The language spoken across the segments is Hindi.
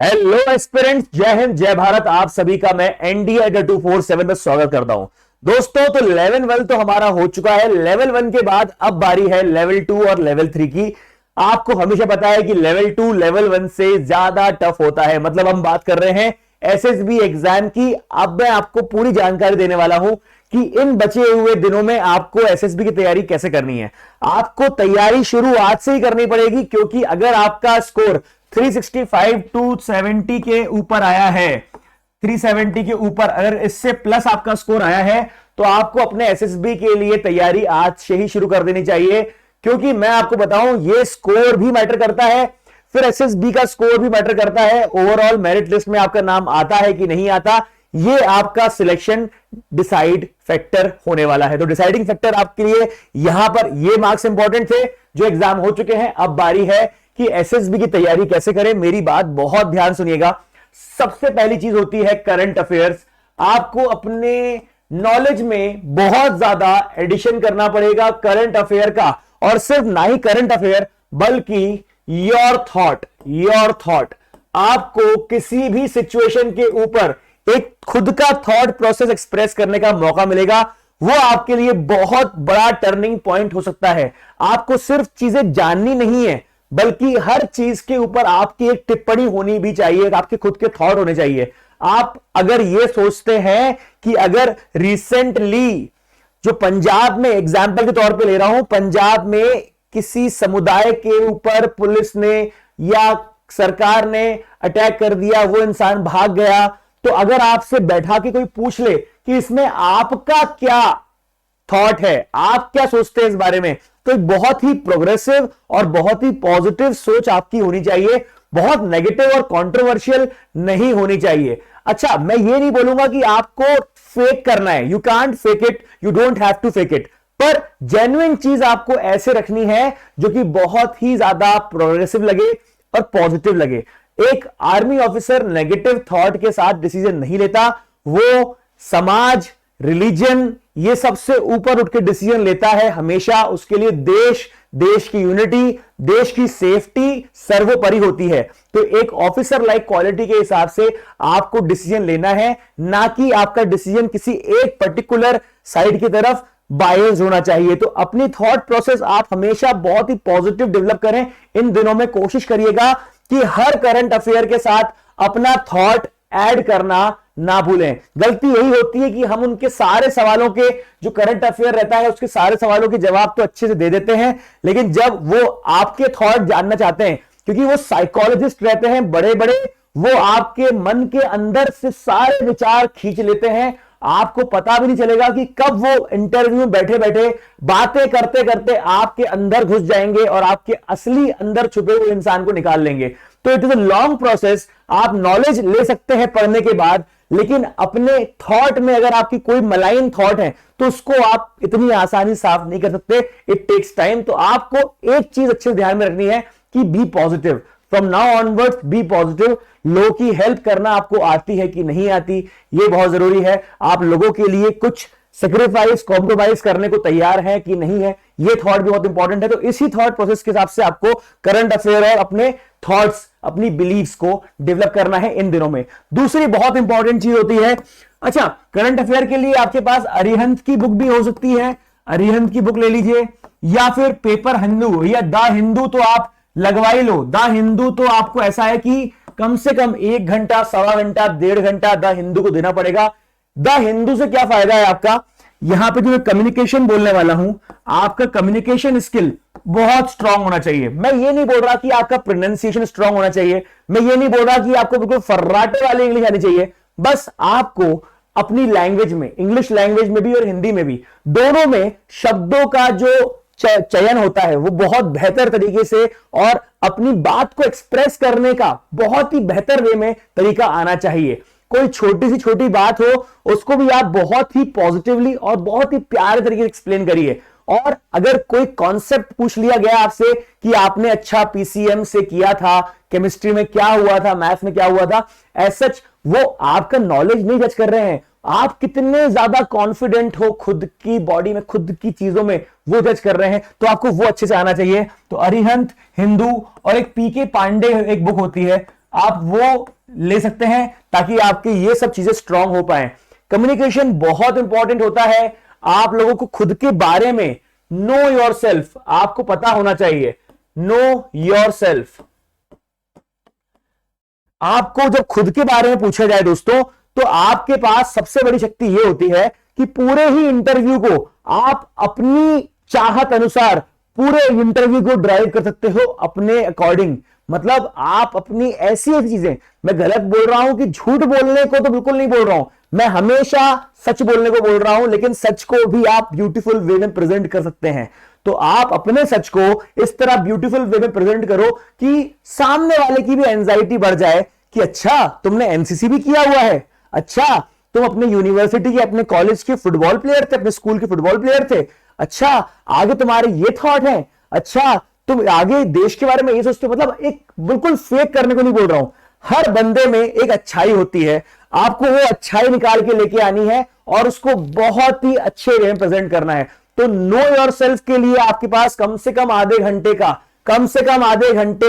हेलो एस्पिरेंट्स, जय हिंद जय भारत। आप सभी का मैं एनडीए 247 में स्वागत करता हूं। दोस्तों, तो लेवल 1 तो हमारा हो चुका है। लेवल 1 के बाद अब बारी है लेवल 2 और लेवल 3 की। आपको हमेशा पता है कि लेवल 2 लेवल 1 से ज्यादा टफ होता है। मतलब हम बात कर रहे हैं एसएसबी एग्जाम की। अब मैं आपको पूरी जानकारी देने वाला हूं कि इन बचे हुए दिनों में आपको एसएसबी की तैयारी कैसे करनी है। आपको तैयारी शुरू आज से ही करनी पड़ेगी, क्योंकि अगर आपका स्कोर 365 टू 70 के ऊपर आया है, 370 के ऊपर अगर इससे प्लस आपका स्कोर आया है, तो आपको अपने एसएसबी के लिए तैयारी आज से ही शुरू कर देनी चाहिए। क्योंकि मैं आपको बताऊं, ये स्कोर भी मैटर करता है, फिर एसएसबी का स्कोर भी मैटर करता है। ओवरऑल मेरिट लिस्ट में आपका नाम आता है कि नहीं आता, ये आपका सिलेक्शन डिसाइड फैक्टर होने वाला है। तो डिसाइडिंग फैक्टर आपके लिए यहां पर ये मार्क्स इंपॉर्टेंट थे जो एग्जाम हो चुके हैं। अब बारी है कि एसएसबी की तैयारी कैसे करें। मेरी बात बहुत ध्यान सुनिएगा। सबसे पहली चीज होती है करंट अफेयर्स। आपको अपने नॉलेज में बहुत ज्यादा एडिशन करना पड़ेगा करंट अफेयर का। और सिर्फ ना ही करंट अफेयर, बल्कि योर थॉट आपको किसी भी सिचुएशन के ऊपर एक खुद का थॉट प्रोसेस एक्सप्रेस करने का मौका मिलेगा। वो आपके लिए बहुत बड़ा टर्निंग पॉइंट हो सकता है। आपको सिर्फ चीजें जाननी नहीं है, बल्कि हर चीज के ऊपर आपकी एक टिप्पणी होनी भी चाहिए, आपके खुद के थॉट होने चाहिए। आप अगर ये सोचते हैं कि अगर रिसेंटली जो पंजाब में, एग्जाम्पल के तौर पे ले रहा हूं, पंजाब में किसी समुदाय के ऊपर पुलिस ने या सरकार ने अटैक कर दिया, वो इंसान भाग गया, तो अगर आपसे बैठा के कोई पूछ ले कि इसमें आपका क्या थॉट है, आप क्या सोचते हैं इस बारे में, तो एक बहुत ही प्रोग्रेसिव और बहुत ही पॉजिटिव सोच आपकी होनी चाहिए। बहुत नेगेटिव और कंट्रोवर्शियल नहीं होनी चाहिए। अच्छा, मैं ये नहीं बोलूंगा कि आपको फेक करना है, you can't fake it, you don't have to fake it, पर जेन्युइन चीज आपको ऐसे रखनी है जो कि बहुत ही ज्यादा प्रोग्रेसिव लगे और पॉजिटिव लगे। एक आर्मी ऑफिसर नेगेटिव थॉट के साथ डिसीजन नहीं लेता, वो समाज, रिलीजन, ये सबसे ऊपर उठ के डिसीजन लेता है। हमेशा उसके लिए देश की यूनिटी, देश की सेफ्टी सर्वोपरि होती है। तो एक ऑफिसर लाइक क्वालिटी के हिसाब से आपको डिसीजन लेना है, ना कि आपका डिसीजन किसी एक पर्टिकुलर साइड की तरफ बायस होना चाहिए। तो अपनी थॉट प्रोसेस आप हमेशा बहुत ही पॉजिटिव डेवलप करें। इन दिनों में कोशिश करिएगा कि हर करंट अफेयर के साथ अपना थॉट ऐड करना ना भूलें। गलती यही होती है कि हम उनके सारे सवालों के, जो करंट अफेयर रहता है उसके सारे सवालों के जवाब तो अच्छे से दे देते हैं, लेकिन जब वो आपके थॉट जानना चाहते हैं, क्योंकि वो साइकोलॉजिस्ट रहते हैं बड़े बड़े, वो आपके मन के अंदर से सारे विचार खींच लेते हैं। आपको पता भी नहीं चलेगा कि कब वो इंटरव्यू में बैठे बैठे बातें करते करते आपके अंदर घुस जाएंगे और आपके असली अंदर छुपे हुए इंसान को निकाल लेंगे। तो it is a long process. आप नॉलेज ले सकते हैं पढ़ने के बाद, लेकिन अपने थॉट में अगर आपकी कोई मलाइन थॉट है तो उसको आप इतनी आसानी साफ नहीं कर सकते। It takes time. तो आपको एक चीज अच्छे ध्यान में रखनी है कि be positive, from now onwards be positive. लोगों की हेल्प करना आपको आती है कि नहीं आती, ये बहुत जरूरी है। आप लोगों के लिए कुछ सेक्रीफाइस, कॉम्प्रोमाइज करने को तैयार है कि नहीं है, ये थॉट भी बहुत इंपॉर्टेंट है। तो इसी थॉट प्रोसेस के हिसाब से आपको करंट अफेयर और अपने थॉट्स, अपनी बिलीव्स को डेवलप करना है इन दिनों में। दूसरी बहुत इंपॉर्टेंट चीज होती है, अच्छा, करंट अफेयर के लिए आपके पास अरिहंत की बुक भी हो सकती है, अरिहंत की बुक ले लीजिए, या फिर पेपर हिंदू या द हिंदू तो आप लगवा ही लो। द हिंदू तो आपको ऐसा है कि कम से कम 1 घंटा, सवा घंटा, 1.5 घंटा द हिंदू को देना पड़ेगा। द हिंदू से क्या फायदा है आपका, यहां पे जो मैं कम्युनिकेशन बोलने वाला हूं, आपका कम्युनिकेशन स्किल बहुत स्ट्रांग होना चाहिए। मैं ये नहीं बोल रहा कि आपका प्रोनाउंसिएशन स्ट्रांग होना चाहिए, मैं ये नहीं बोल रहा कि आपको बिल्कुल फर्राटे वाली इंग्लिश आनी चाहिए। बस आपको अपनी लैंग्वेज में, इंग्लिश लैंग्वेज में भी और हिंदी में भी, दोनों में शब्दों का जो चयन होता है वो बहुत बेहतर तरीके से, और अपनी बात को एक्सप्रेस करने का बहुत ही बेहतर वे में तरीका आना चाहिए। कोई छोटी सी छोटी बात हो, उसको भी आप बहुत ही पॉजिटिवली और बहुत ही प्यारे तरीके से एक्सप्लेन करिए। और अगर कोई कॉन्सेप्ट पूछ लिया गया आपसे कि आपने अच्छा पीसीएम से किया था, केमिस्ट्री में क्या हुआ था, मैथ्स में क्या हुआ था, ऐसा वो आपका नॉलेज नहीं जज कर रहे हैं, आप कितने ज्यादा कॉन्फिडेंट हो खुद की बॉडी में, खुद की चीजों में, वो जज कर रहे हैं। तो आपको वो अच्छे से आना चाहिए। तो अरिहंत, हिंदू और एक पीके पांडे एक बुक होती है, आप वो ले सकते हैं ताकि आपकी ये सब चीजें स्ट्रांग हो पाए। कम्युनिकेशन बहुत इंपॉर्टेंट होता है। आप लोगों को खुद के बारे में नो योर सेल्फ, आपको पता होना चाहिए। नो योर सेल्फ, आपको जब खुद के बारे में पूछा जाए दोस्तों, तो आपके पास सबसे बड़ी शक्ति यह होती है कि पूरे ही इंटरव्यू को आप अपनी चाहत अनुसार पूरे इंटरव्यू को ड्राइव कर सकते हो अपने अकॉर्डिंग। मतलब आप अपनी ऐसी ऐसी चीजें, मैं गलत बोल रहा हूं कि झूठ बोलने को तो बिल्कुल नहीं बोल रहा हूं, मैं हमेशा सच बोलने को बोल रहा हूं, लेकिन सच को भी आप ब्यूटीफुल वे में प्रेजेंट कर सकते हैं। तो आप अपने सच को इस तरह ब्यूटीफुल वे में प्रेजेंट करो कि सामने वाले की भी एंजाइटी बढ़ जाए कि अच्छा तुमने एनसीसी भी किया हुआ है, अच्छा तुम अपने यूनिवर्सिटी के अपने कॉलेज के फुटबॉल प्लेयर थे, अपने स्कूल के फुटबॉल प्लेयर थे, अच्छा आगे तुम्हारे ये थॉट है, अच्छा तुम आगे देश के बारे में ये सोचते हो। मतलब एक बिल्कुल फेक करने को नहीं बोल रहा हूं, हर बंदे में एक अच्छाई होती है, आपको वो अच्छाई निकाल के लेके आनी है और उसको बहुत ही अच्छे वे में प्रेजेंट करना है। तो नो योर सेल्फ के लिए आपके पास कम से कम आधे घंटे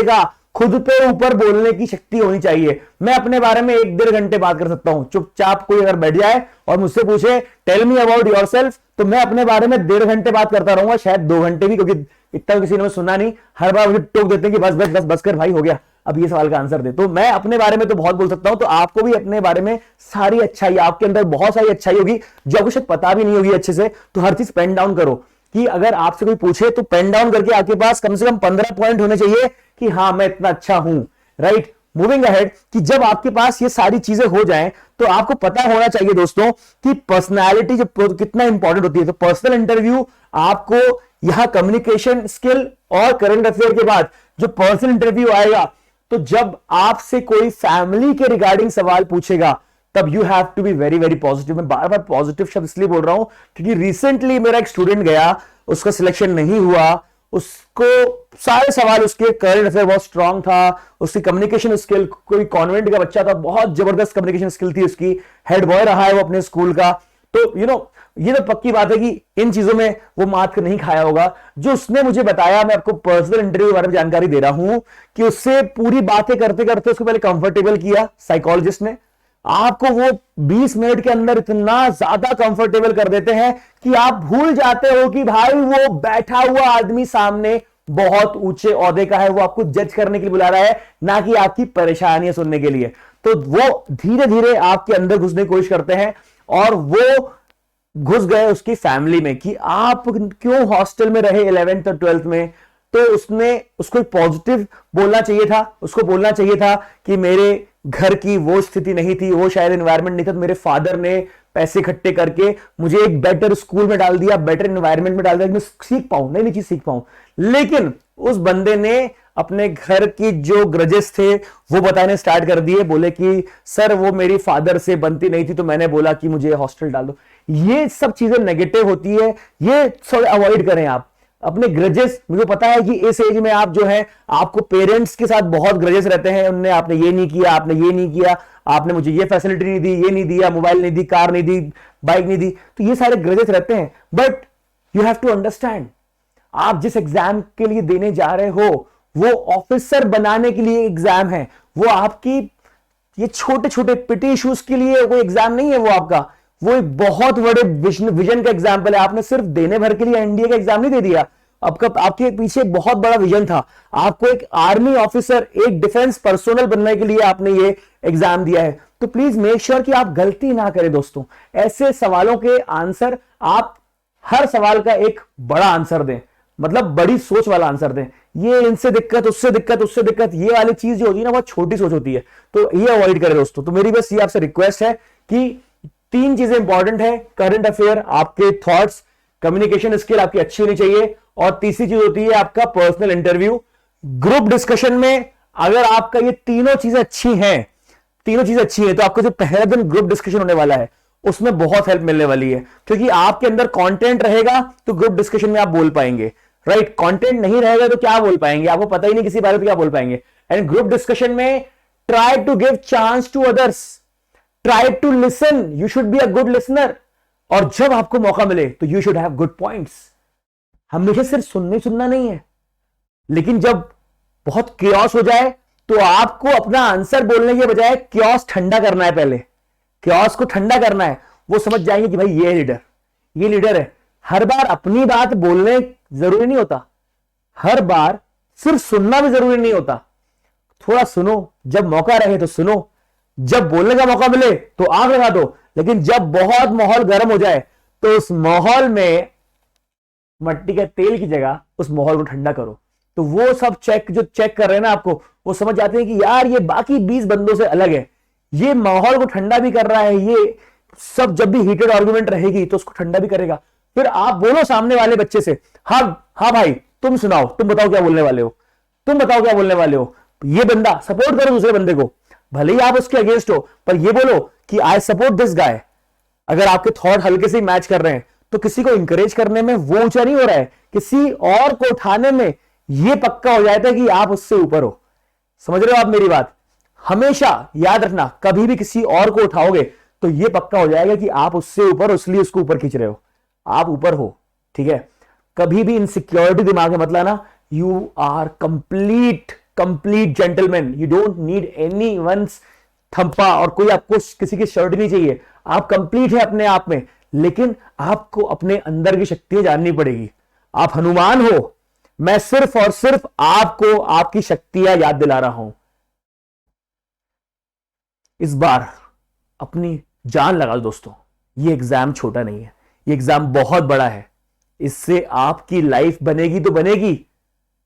का खुद पे ऊपर बोलने की शक्ति होनी चाहिए। मैं अपने बारे में 1-1.5 घंटे बात कर सकता हूं। चुपचाप कोई अगर बैठ जाए और मुझसे पूछे टेल मी अबाउट योरसेल्फ, तो मैं अपने बारे में 1.5 घंटे बात करता रहूंगा, शायद 2 घंटे भी, क्योंकि इतना किसी ने सुना नहीं। हर बार मुझे टोक देते हैं कि बस बस बस बस कर भाई, हो गया, अब ये सवाल का आंसर दे। तो मैं अपने बारे में तो बहुत बोल सकता हूं, तो आपको भी अपने बारे में सारी अच्छाई, आपके अंदर बहुत सारी अच्छाई होगी जो आपको शायद पता भी नहीं होगी अच्छे से। तो हर चीज पेन डाउन करो कि अगर आपसे कोई पूछे तो पेन डाउन करके आपके पास कम से कम 15 पॉइंट होने चाहिए कि हाँ मैं इतना अच्छा हूं। राइट, मूविंग अहेड, कि जब आपके पास ये सारी चीजें हो जाएं तो आपको पता होना चाहिए दोस्तों कि पर्सनालिटी जो कितना इंपॉर्टेंट होती है। तो पर्सनल इंटरव्यू आपको यहां कम्युनिकेशन स्किल और करंट अफेयर के बाद जो पर्सनल इंटरव्यू आएगा, तो जब आपसे कोई फैमिली के रिगार्डिंग सवाल पूछेगा तब you have to be very very positive. मैं बार बार पॉजिटिव शब्द इसलिए बोल रहा हूं क्योंकि रिसेंटली मेरा एक स्टूडेंट गया, उसका सिलेक्शन नहीं हुआ, उसको सारे सवाल, उसके करंट अफेयर बहुत स्ट्रांग था, उसकी कम्युनिकेशन स्किल, कोई कॉन्वेंट का बच्चा था, बहुत जबरदस्त कम्युनिकेशन स्किल थी उसकी, हेड बॉय रहा है वो अपने स्कूल का। तो ये तो पक्की बात है कि इन चीजों में वो मात नहीं खाया होगा। जो उसने मुझे बताया, मैं आपको पर्सनल इंटरव्यू के बारे में जानकारी दे रहा हूं कि उससे पूरी बातें करते करते उसको पहले कंफर्टेबल किया साइकोलॉजिस्ट ने। आपको वो 20 मिनट के अंदर इतना ज्यादा कंफर्टेबल कर देते हैं कि आप भूल जाते हो कि भाई वो बैठा हुआ आदमी सामने बहुत ऊंचे ओहदे का है, वो आपको जज करने के लिए बुला रहा है, ना कि आपकी परेशानियां सुनने के लिए। तो वो धीरे धीरे आपके अंदर घुसने की कोशिश करते हैं और वो घुस गए उसकी फैमिली में कि आप क्यों हॉस्टल में रहे 11th और 12th में। तो उसको पॉजिटिव बोलना चाहिए था, उसको बोलना चाहिए था कि मेरे घर की वो स्थिति नहीं थी, वो शायद एनवायरनमेंट नहीं था, तो मेरे फादर ने पैसे इकट्ठे करके मुझे एक बेटर स्कूल में डाल दिया, बेटर एनवायरनमेंट में डाल दिया, मैं सीख पाऊं, नई नई चीज सीख पाऊं। लेकिन उस बंदे ने अपने घर की जो ग्रजेस थे वो बताने स्टार्ट कर दिए, बोले कि सर वो मेरी फादर से बनती नहीं थी, तो मैंने बोला कि मुझे हॉस्टल डाल दो। ये सब चीजें नेगेटिव होती है, ये थोड़ा अवॉइड करें आप अपने ग्रजेस। मुझे पता है कि इस एज में आप जो है, आपको पेरेंट्स के साथ बहुत ग्रजेस रहते हैं, उनने आपने ये नहीं किया, आपने ये नहीं किया, आपने मुझे ये फैसिलिटी नहीं दी, ये नहीं दिया, मोबाइल नहीं दी, कार नहीं दी, बाइक नहीं दी, तो ये सारे ग्रजेस रहते हैं। But you have to understand, आप जिस एग्जाम के लिए देने जा रहे हो वो ऑफिसर बनाने के लिए एग्जाम है, वो आपकी ये छोटे छोटे पिटी इश्यूज के लिए कोई एग्जाम नहीं है, वो आपका वो एक बहुत बड़े विजन का एग्जाम्पल है। आपने सिर्फ देने भर के लिए एनडीए का एग्जाम नहीं दे दिया, आपके पीछे बहुत बड़ा विजन था, आपको एक आर्मी ऑफिसर, एक डिफेंस पर्सोनल बनने के लिए आपने ये एग्जाम दिया है। तो प्लीज मेक श्योर कि आप गलती ना करें दोस्तों। ऐसे सवालों के आंसर, आप हर सवाल का एक बड़ा आंसर दें, मतलब बड़ी सोच वाला आंसर दें। ये इनसे दिक्कत, उससे दिक्कत, उससे दिक्कत, ये वाली चीज जो होती है ना, बहुत छोटी सोच होती है, तो ये अवॉइड करें दोस्तों। तो मेरी बस ये आपसे रिक्वेस्ट है कि 3 चीजें इंपॉर्टेंट है, करंट अफेयर, आपके थॉट्स, कम्युनिकेशन स्किल आपकी अच्छी होनी चाहिए, और तीसरी चीज होती है आपका पर्सनल इंटरव्यू। ग्रुप डिस्कशन में अगर आपका ये तीनों चीजें अच्छी हैं, तो आपको जो पहला दिन ग्रुप डिस्कशन होने वाला है उसमें बहुत हेल्प मिलने वाली है, क्योंकि आपके अंदर कंटेंट रहेगा तो ग्रुप डिस्कशन में आप बोल पाएंगे। राइट, कंटेंट नहीं रहेगा तो क्या बोल पाएंगे, आपको पता ही नहीं किसी बारे में, क्या बोल पाएंगे। एंड ग्रुप डिस्कशन में try to give chance to others, try to listen, you should be a good listener, और जब आपको मौका मिले तो you should have good points. हमेशा सिर्फ सुनना नहीं है, लेकिन जब बहुत केओस हो जाए तो आपको अपना आंसर बोलने के बजाय क्योस ठंडा करना है, पहले क्योस को ठंडा करना है। वो समझ जाएंगे कि भाई ये लीडर है। हर बार अपनी बात बोलने जरूरी नहीं होता, हर बार सिर्फ सुनना भी जरूरी नहीं होता। थोड़ा सुनो, जब मौका रहे तो सुनो, जब बोलने का मौका मिले तो आग लगा दो, लेकिन जब बहुत माहौल गर्म हो जाए तो उस माहौल में मट्टी के तेल की जगह उस माहौल को ठंडा करो। तो वो सब जो चेक कर रहे हैं ना आपको, वो समझ जाते हैं कि यार ये बाकी 20 बंदों से अलग है, ये माहौल को ठंडा भी कर रहा है, ये सब जब भी हीटेड आर्गुमेंट रहेगी तो उसको ठंडा भी करेगा। फिर आप बोलो सामने वाले बच्चे से, हाँ भाई तुम सुनाओ, तुम बताओ क्या बोलने वाले हो, तुम बताओ क्या बोलने वाले हो। ये बंदा सपोर्ट करो दूसरे बंदे को, भले ही आप उसके अगेंस्ट हो, पर ये बोलो कि आई सपोर्ट दिस गाय। अगर आपके थॉट हल्के से मैच कर रहे हैं तो किसी को इंकरेज करने में वो ऊंचा नहीं हो रहा है, किसी और को उठाने में ये पक्का हो जाता है कि आप उससे ऊपर हो। समझ रहे हो आप मेरी बात? हमेशा याद रखना, कभी भी किसी और को उठाओगे तो ये पक्का हो जाएगा कि आप उससे ऊपर, इसलिए उसको ऊपर खींच रहे हो, आप ऊपर हो। ठीक है, कभी भी इनसिक्योरिटी दिमाग में मत लाना। You are complete gentleman, you don't need any वंस थंपा, और कोई आपको किसी की शर्ट नहीं चाहिए। आप कंप्लीट है अपने आप में, लेकिन आपको अपने अंदर की शक्तियां जाननी पड़ेगी। आप हनुमान हो, मैं सिर्फ और सिर्फ आपको आपकी शक्तियां याद दिला रहा हूं। इस बार अपनी जान लगा दो दोस्तों, ये एग्जाम छोटा नहीं है, ये एग्जाम बहुत बड़ा है। इससे आपकी लाइफ बनेगी तो बनेगी,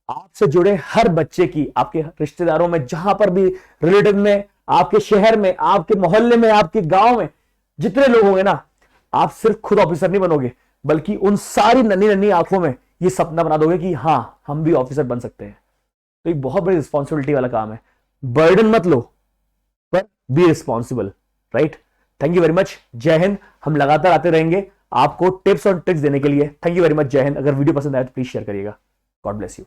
आपसे जुड़े हर बच्चे की, आपके रिश्तेदारों में, जहां पर भी रिलेटिव में, आपके शहर में, आपके मोहल्ले में, आपके गांव में जितने लोग होंगे ना, आप सिर्फ खुद ऑफिसर नहीं बनोगे, बल्कि उन सारी नन्ही नन्ही आंखों में ये सपना बना दोगे कि हां हम भी ऑफिसर बन सकते हैं। तो एक बहुत बड़ी रिस्पॉन्सिबिलिटी वाला काम है। बर्डन मत लो, पर be responsible, right? Thank you very much, जय हिंद। हम लगातार आते रहेंगे आपको टिप्स और ट्रिक्स देने के लिए। थैंक यू वेरी मच, जय हिंद। अगर वीडियो पसंद आए तो प्लीज शेयर करिएगा। God bless you.